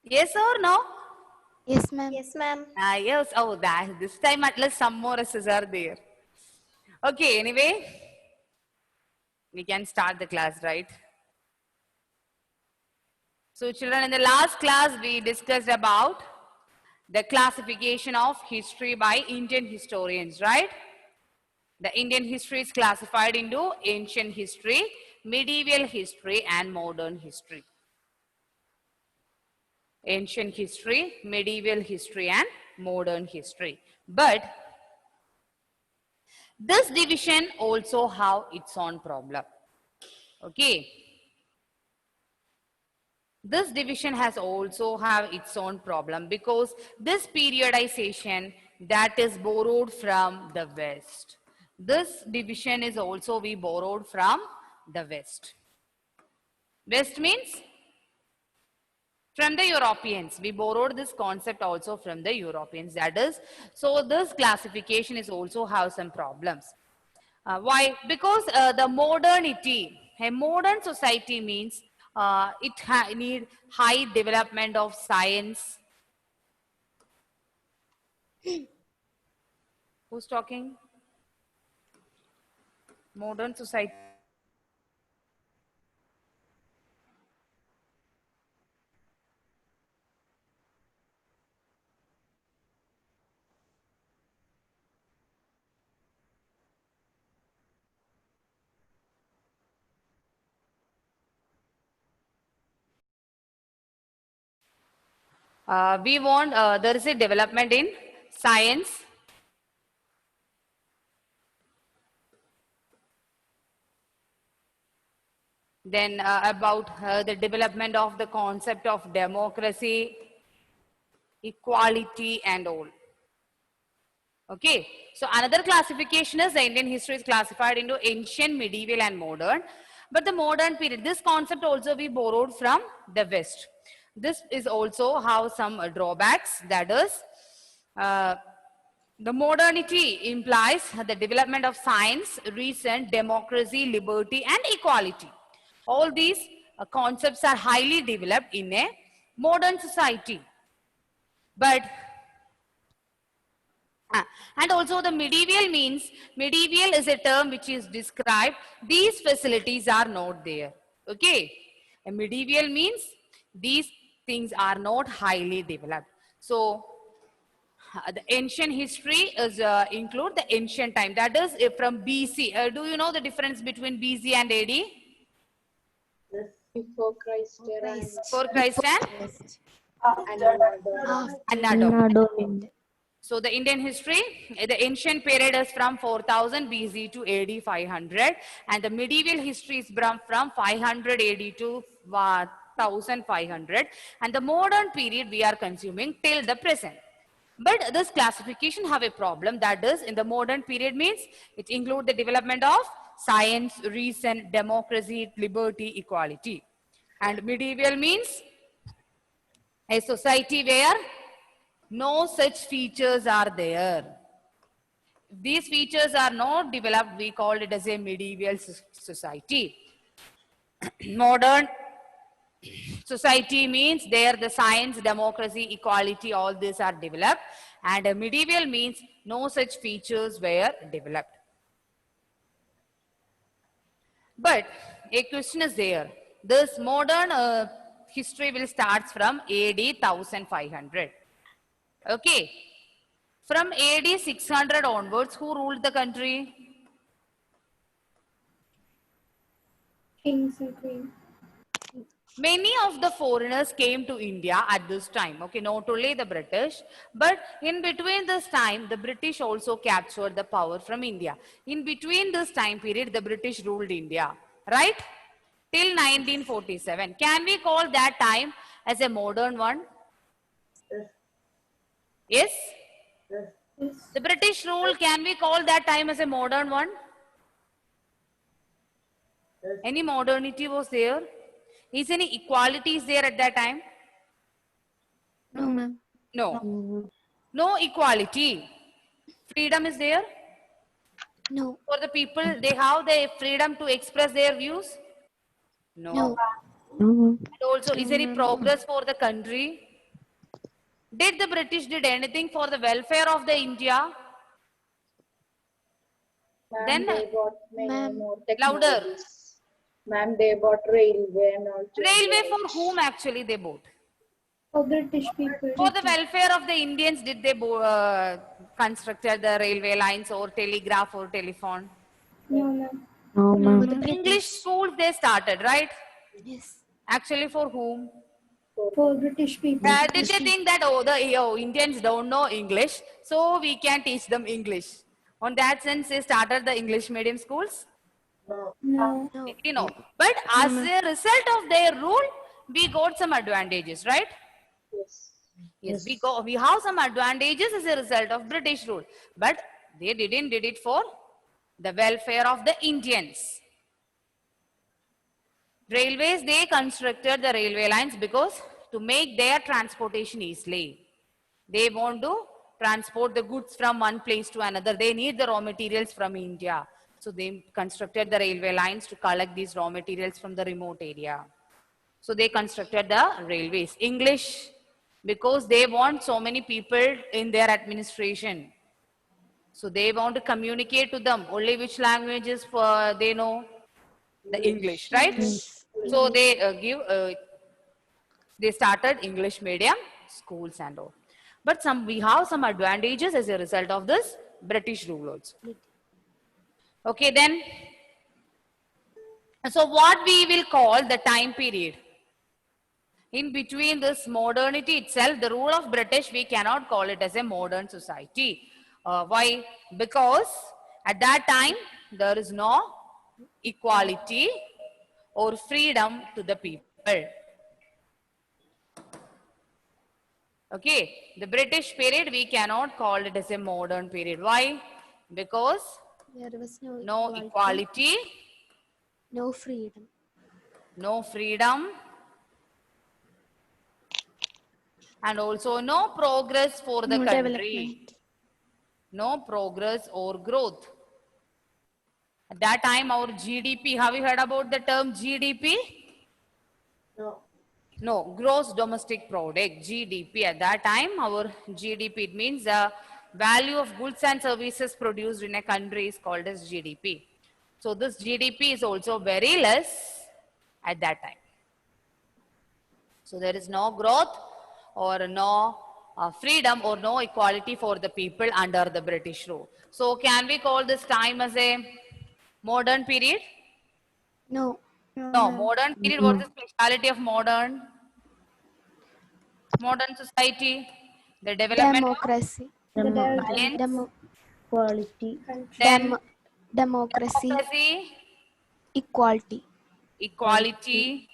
Yes or no? Yes, ma'am. Yes, ma'am. Yes. Oh, that this time at least some more S's are there. Okay. Anyway, we can start the class, right? So, children, in the last class we discussed about the classification of history by Indian historians, right? The Indian history is classified into ancient history, medieval history, and modern history. Ancient history, medieval history, and modern history. But this division also have its own problem. Okay. This division has also have its own problem because this periodization that is borrowed from the West. This division is also we borrowed from the West. West means from the Europeans. We borrowed this concept also from the Europeans. That is, so this classification is also have some problems. Why? Because the modernity, a modern society means it need high development of science. Who's talking? Modern society. We want, there is a development in science. Then about the development of the concept of democracy, equality and all. Okay, so another classification is the Indian history is classified into ancient, medieval and modern. But the modern period, this concept also we borrowed from the West. This is also have some drawbacks, that is, the modernity implies the development of science, reason, democracy, liberty and equality. All these concepts are highly developed in a modern society. But and also the medieval means, medieval is a term which is described, these facilities are not there. Okay. A medieval means these things are not highly developed. So the ancient history is include the ancient time, that is from BC. Do you know the difference between BC and AD? Before Christ era Before Christ and Yes. and After Nado. So the Indian history, the ancient period is from 4000 BC to AD 500 and the medieval history is from 500 AD to 1500 and the modern period we are consuming till the present. But this classification have a problem, that is in the modern period means it include the development of science, reason, democracy, liberty, equality. And medieval means a society where no such features are there. If these features are not developed, we call it as a medieval society. Modern society means there the science, democracy, equality, all these are developed. And a medieval means no such features were developed. But a question is there. This modern history will start from AD 1500. Okay. From AD 600 onwards, who ruled the country? kings and queens. Many of the foreigners came to India at this time. Okay, not only the British, but in between this time, the British also captured the power from India. In between this time period, the British ruled India, right? Till 1947. Can we call that time as a modern one? Yes? The British rule, can we call that time as a modern one? Any modernity was there? Is any equality is there at that time? No, ma'am. No. No equality. Freedom is there? No. For the people, they have the freedom to express their views? No. No. And also, is any progress for the country? Did the British did anything for the welfare of the India? Ma'am, Then they bought many Ma'am. more louder. technologies. Ma'am, they bought railway and all Railway changed for it. whom actually they bought? For British people. For the welfare of the Indians, did they constructed the railway lines or telegraph or telephone? No, ma'am. No, For ma'am. the English British. schools they started, right? Yes. Actually, for whom? For British people. Did they think that Indians don't know English, so we can teach them English? On that sense, they started the English medium schools. No. No. You know, but as a result of their rule, we got some advantages, right? Yes. Yes, we have some advantages as a result of British rule, but they didn't did it for the welfare of the Indians. Railways, they constructed the railway lines because to make their transportation easily. They want to transport the goods from one place to another. They need the raw materials from India. So they constructed the railway lines to collect these raw materials from the remote area. So they constructed the railways. English, because they want so many people in their administration. So they want to communicate to them. Only which languages they know? The English, right? So they started English medium schools and all. But we have some advantages as a result of this British rule also. Okay, then. So what we will call the time period? In between this modernity itself, the rule of British, we cannot call it as a modern society. Why? Because at that time, there is no equality or freedom to the people. Okay, the British period, we cannot call it as a modern period. Why? Because There was no equality, no freedom. no freedom, and also no progress for the No country. development. No progress or growth. At that time, our GDP, have you heard about the term GDP? No. No, gross domestic product, GDP. At that time, our GDP, it means the value of goods and services produced in a country is called as GDP. So this GDP is also very less at that time. So there is no growth or no freedom or no equality for the people under the British rule. So can we call this time as a modern period? No. No, modern period, what is the speciality of modern society? The development of Democracy. science, Quality. then Democracy. democracy, Equality. equality,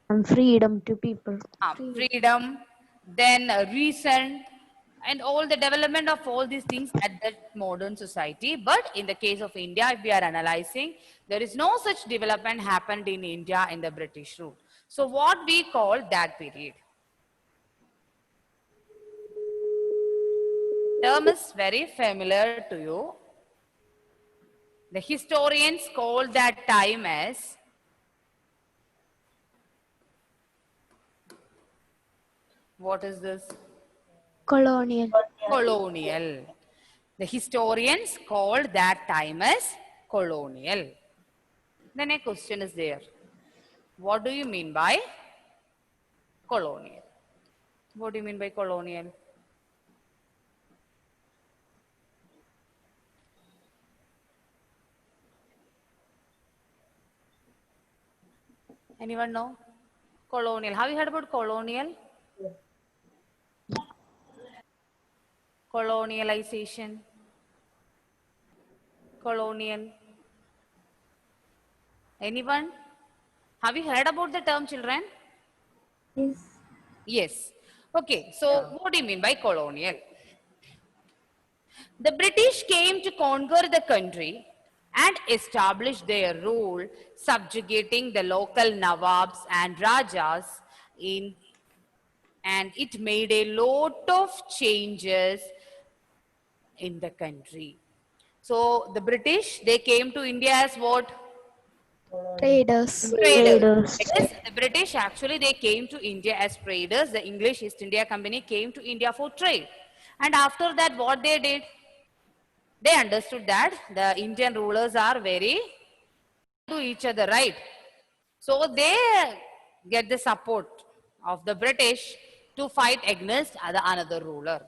And freedom to people. freedom, then reason, and all the development of all these things at that modern society. But in the case of India, if we are analyzing, there is no such development happened in India in the British rule. So what we call that period? Term is very familiar to you. The historians call that time as what is this? Colonial. Colonial. The historians called that time as colonial. Then a question is there. What do you mean by colonial? What do you mean by colonial? Anyone know? Colonial. Have you heard about colonial? Colonialization. Colonial. Anyone? Have you heard about the term, children? Yes. Yes. Okay, so what do you mean by colonial? The British came to conquer the country and establish their rule, subjugating the local Nawabs and Rajas and it made a lot of changes in the country. So the British, they came to India as what? Traders. Traders. Yes, the British actually they came to India as traders. The English East India Company came to India for trade. And after that, what they did? They understood that the Indian rulers are very to each other, right? So they get the support of the British to fight against another ruler.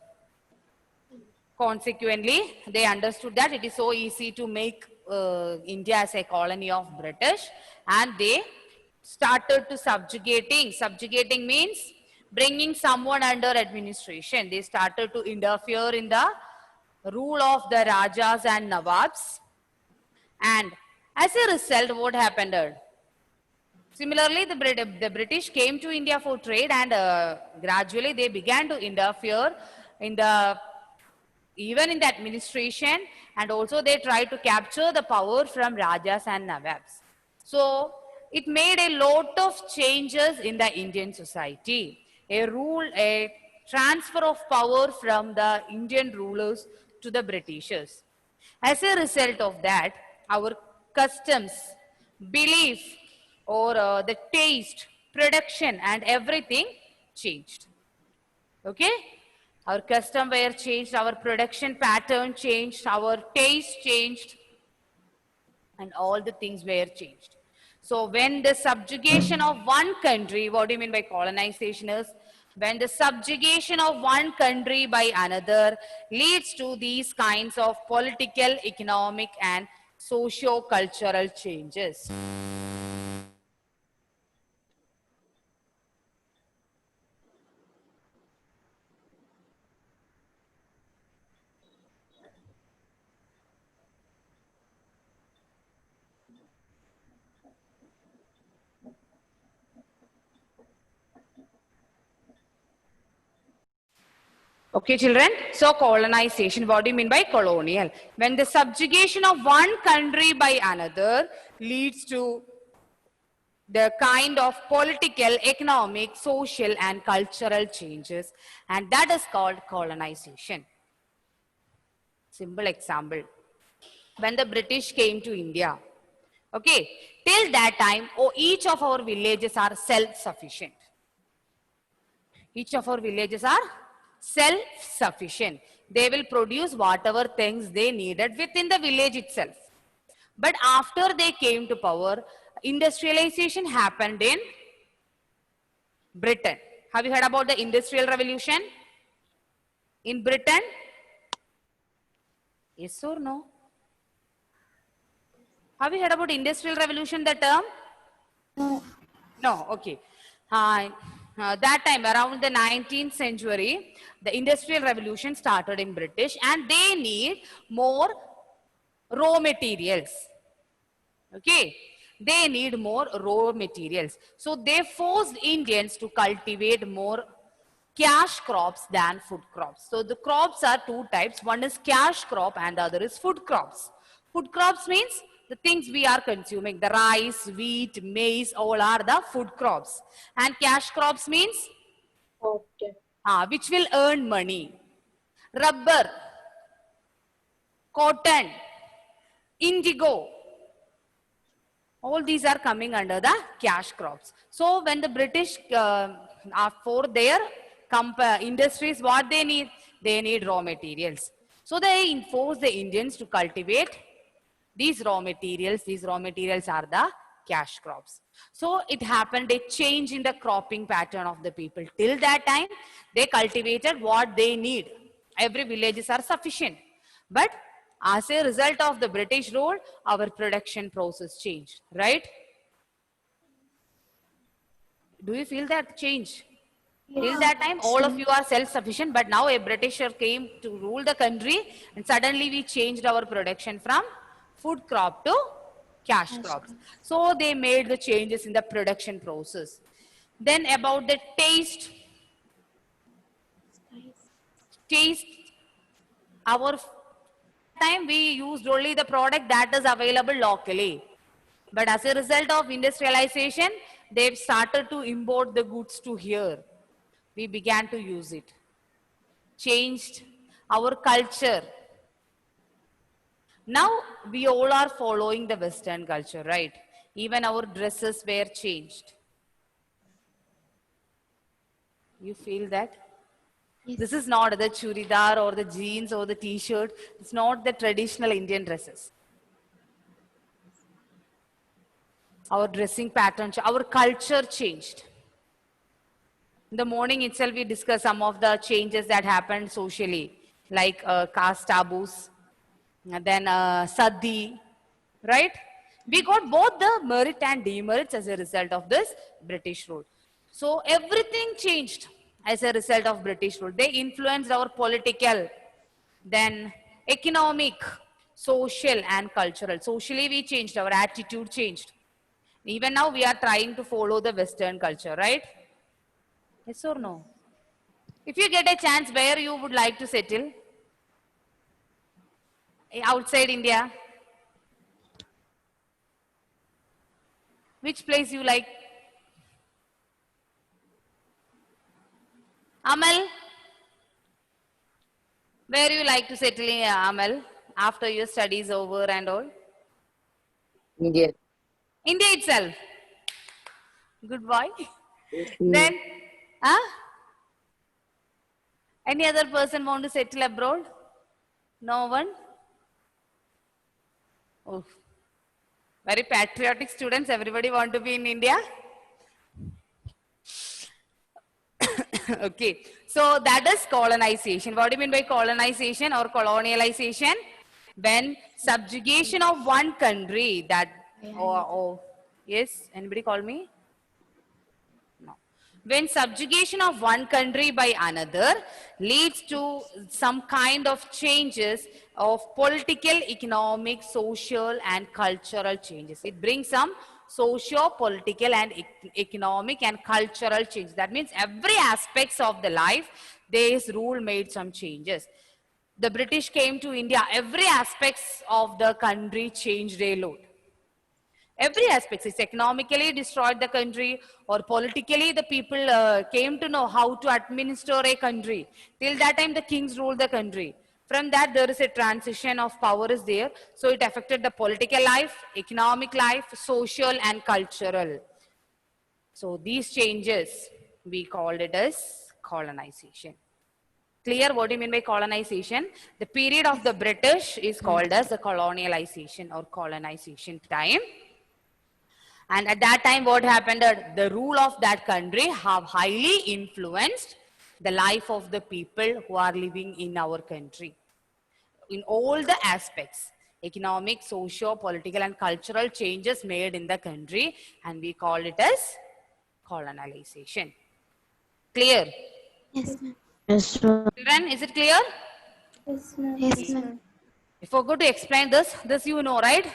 Consequently, they understood that it is so easy to make India as a colony of British, and they started to subjugating. Subjugating means bringing someone under administration. They started to interfere in the rule of the Rajas and Nawabs. And as a result, what happened? Similarly, the British came to India for trade, and gradually they began to interfere in the even in the administration, and also they tried to capture the power from Rajas and Nawabs. So it made a lot of changes in the Indian society. A transfer of power from the Indian rulers to the Britishers. As a result of that, our customs, belief, or the taste, production, and everything changed. Okay? Our custom were changed, our production pattern changed, our taste changed, and all the things were changed. So when the subjugation of one country, what do you mean by colonization is? When the subjugation of one country by another leads to these kinds of political, economic, and socio-cultural changes. Okay, children. So colonization, what do you mean by colonial? When the subjugation of one country by another leads to the kind of political, economic, social, and cultural changes, and that is called colonization. Simple example. When the British came to India, okay, till that time, each of our villages are self-sufficient. Each of our villages are self-sufficient. They will produce whatever things they needed within the village itself. But after they came to power, industrialization happened in Britain. Have you heard about the Industrial Revolution in Britain? Yes or no? Have you heard about Industrial Revolution, the term? No. No, okay. That time, around the 19th century, the Industrial Revolution started in British, and they need more raw materials. Okay, they need more raw materials. So they forced Indians to cultivate more cash crops than food crops. So the crops are two types. One is cash crop and the other is food crops. Food crops means the things we are consuming. The rice, wheat, maize, all are the food crops. And cash crops means Okay. which will earn money. Rubber, cotton, indigo, all these are coming under the cash crops. So when the British, for their industries, what they need? They need raw materials. So they enforce the Indians to cultivate these raw materials. These raw materials are the cash crops. So it happened a change in the cropping pattern of the people. Till that time, they cultivated what they need. Every villages are sufficient. But as a result of the British rule, our production process changed, right? Do you feel that change? Till that time, all of you are self-sufficient, but now a Britisher came to rule the country, and suddenly we changed our production from food crop to cash crops. So they made the changes in the production process. Then about the taste, our time we used only the product that is available locally. But as a result of industrialization, they've started to import the goods to here. We began to use it. Changed our culture. Now we all are following the Western culture, right? Even our dresses were changed. You feel that? Yes. This is not the churidar or the jeans or the t-shirt. It's not the traditional Indian dresses. Our dressing pattern, our culture changed. In the morning itself, we discussed some of the changes that happened socially, like caste taboos, and then sati, right? We got both the merit and demerits as a result of this British rule. So everything changed as a result of British rule. They influenced our political, then economic, social and cultural. Socially we changed, our attitude changed. Even now we are trying to follow the Western culture, right? Yes or no? If you get a chance, where you would like to settle? Outside India? Which place you like? Amal? Where you like to settle in, Amal, after your studies over and all? India. India itself. Good boy. Then, huh? Any other person want to settle abroad? No one? Oh, very patriotic students. Everybody want to be in India? Okay. So that is colonization. What do you mean by colonization or colonialization? When subjugation of one country that, yes, anybody call me? No. When subjugation of one country by another leads to some kind of changes of political, economic, social and cultural changes. It brings some socio-political and economic and cultural change. That means every aspects of the life, this rule made some changes. The British came to India, every aspects of the country changed a lot. Every aspect, it's economically destroyed the country or politically the people came to know how to administer a country. Till that time the kings ruled the country. From that there is a transition of power is there. So it affected the political life, economic life, social and cultural. So these changes we called it as colonization. Clear what do you mean by colonization? The period of the British is called as the colonialization or colonization time. And at that time, what happened? The rule of that country have highly influenced the life of the people who are living in our country. In all the aspects, economic, socio, political and cultural changes made in the country, and we call it as colonization. Clear? Yes, ma'am. Yes, ma'am. Children, is it clear? Yes, ma'am. If I go to explain this you know, right?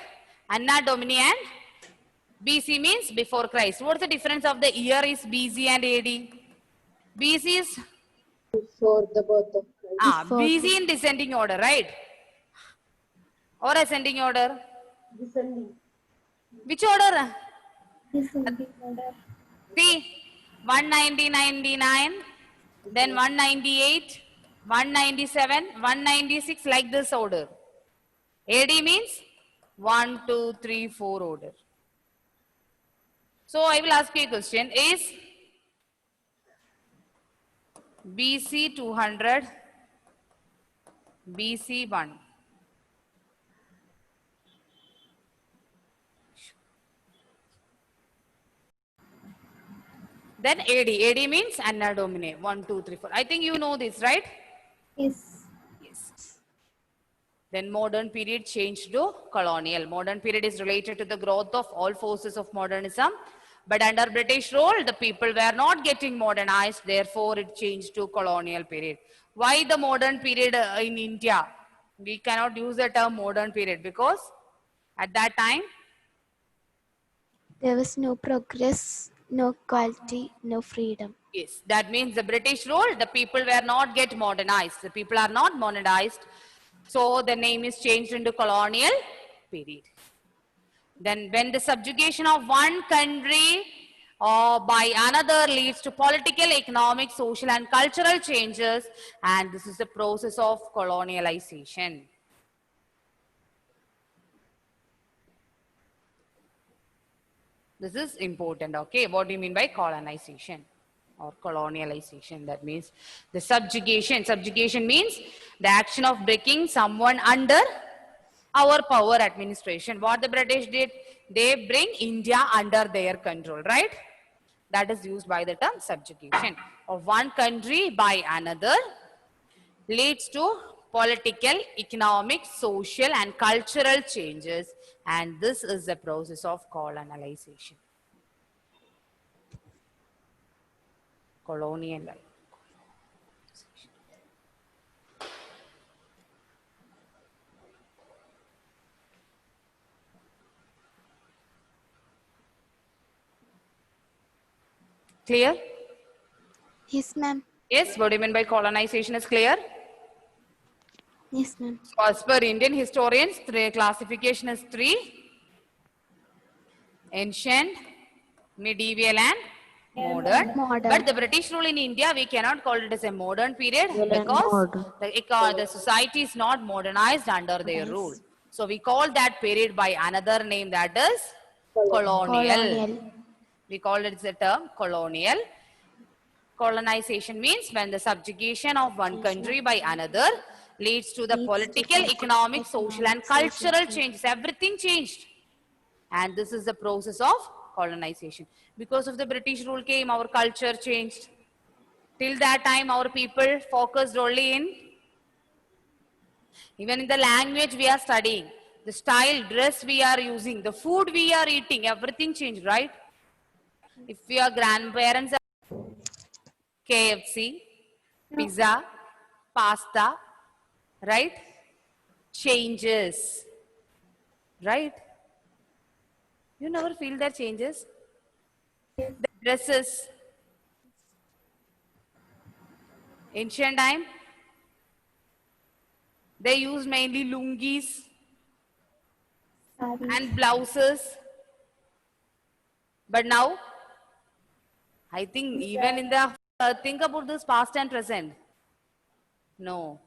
Anna Domini and BC means before Christ. What's the difference of the year is BC and AD? BC is Before the birth of Christ. Before BC in descending order, right? Or ascending order? Descending. Which order? Descending order. See, 199, then 198, 197, 196, like this order. AD means 1, 2, 3, 4 order. So I will ask you a question. Is BC 200, BC 1? Then AD. AD means Anno Domini. 1, 2, 3, 4. I think you know this, right? Yes. Yes. Then modern period changed to colonial. Modern period is related to the growth of all forces of modernism. But under British rule, the people were not getting modernized. Therefore, it changed to colonial period. Why the modern period in India? We cannot use the term modern period because at that time, There was no progress, no quality, no freedom. yes, that means the British rule, the people were not get modernized. The people are not modernized. So the name is changed into colonial period. Then when the subjugation of one country or by another leads to political, economic, social and cultural changes, and this is the process of colonialization. This is important, okay? What do you mean by colonization or colonialization? That means the subjugation. Subjugation means the action of breaking someone under our power administration. What the British did, they bring India under their control, right? That is used by the term subjugation. Of one country by another leads to political, economic, social and cultural changes, and this is the process of colonization. Colonial. Clear? Yes, ma'am. Yes, what do you mean by colonization is clear? Yes, ma'am. So as per Indian historians, classification is three: ancient, medieval and modern. Modern. But the British rule in India, we cannot call it as a modern period because modern. the society is not modernized under their rule. So we call that period by another name, that is colonial. We call it the term colonial. Colonization means when the subjugation of one country by another leads to the political, economic, social and cultural changes. Everything changed. And this is the process of colonization. Because of the British rule came, our culture changed. Till that time, our people focused only in, even in the language we are studying, the style, dress we are using, the food we are eating, everything changed, right? If your grandparents are KFC, pizza, pasta, right? Changes, right? You never feel that changes? The dresses. Ancient time, they used mainly lungis and blouses. But now, I think even in the, think about this past and present. No.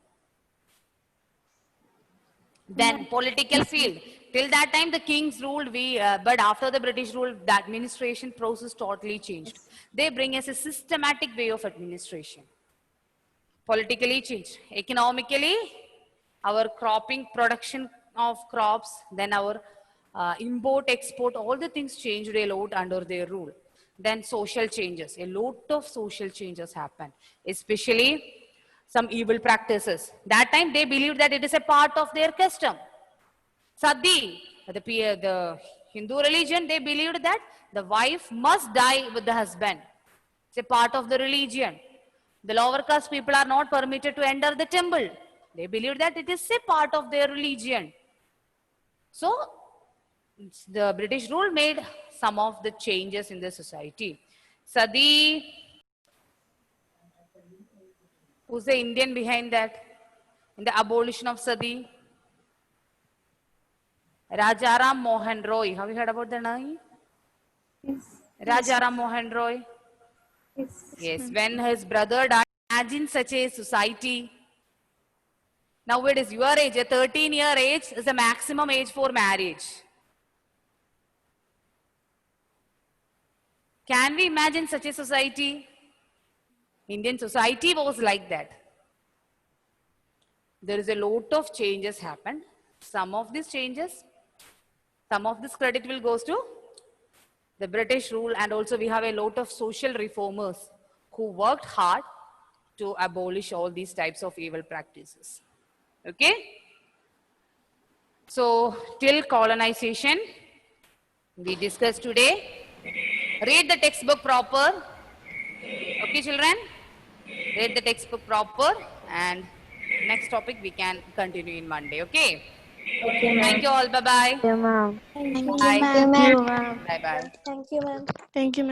Then political field. Till that time the kings ruled, but after the British rule, the administration process totally changed. They bring us a systematic way of administration. Politically changed. Economically, our cropping, production of crops, then our import, export, all the things changed a lot under their rule. Then social changes, a lot of social changes happened, especially some evil practices. That time they believed that it is a part of their custom. Sati, the Hindu religion, they believed that the wife must die with the husband. It's a part of the religion. The lower caste people are not permitted to enter the temple. They believed that it is a part of their religion. So, the British rule made some of the changes in the society. Sati, who's the Indian behind that? In the abolition of Sati? Rajaram Mohan Roy. Have you heard about the name? Yes. Rajaram Mohan Roy. Yes, when his brother died, imagine such a society. Now it is your age, a 13-year age is the maximum age for marriage. Can we imagine such a society? Indian society was like that. There is a lot of changes happened. Some of these changes, some of this credit will goes to the British rule, and also we have a lot of social reformers who worked hard to abolish all these types of evil practices. Okay? So, till colonization, we discussed today. Read the textbook proper. Okay, children? Read the textbook proper, and next topic we can continue in Monday. Okay? Thank you all. Bye-bye. Yeah, ma'am. Thank you, Bye. ma'am. Thank you, ma'am. Bye-bye. Thank you, ma'am. Thank you, ma'am.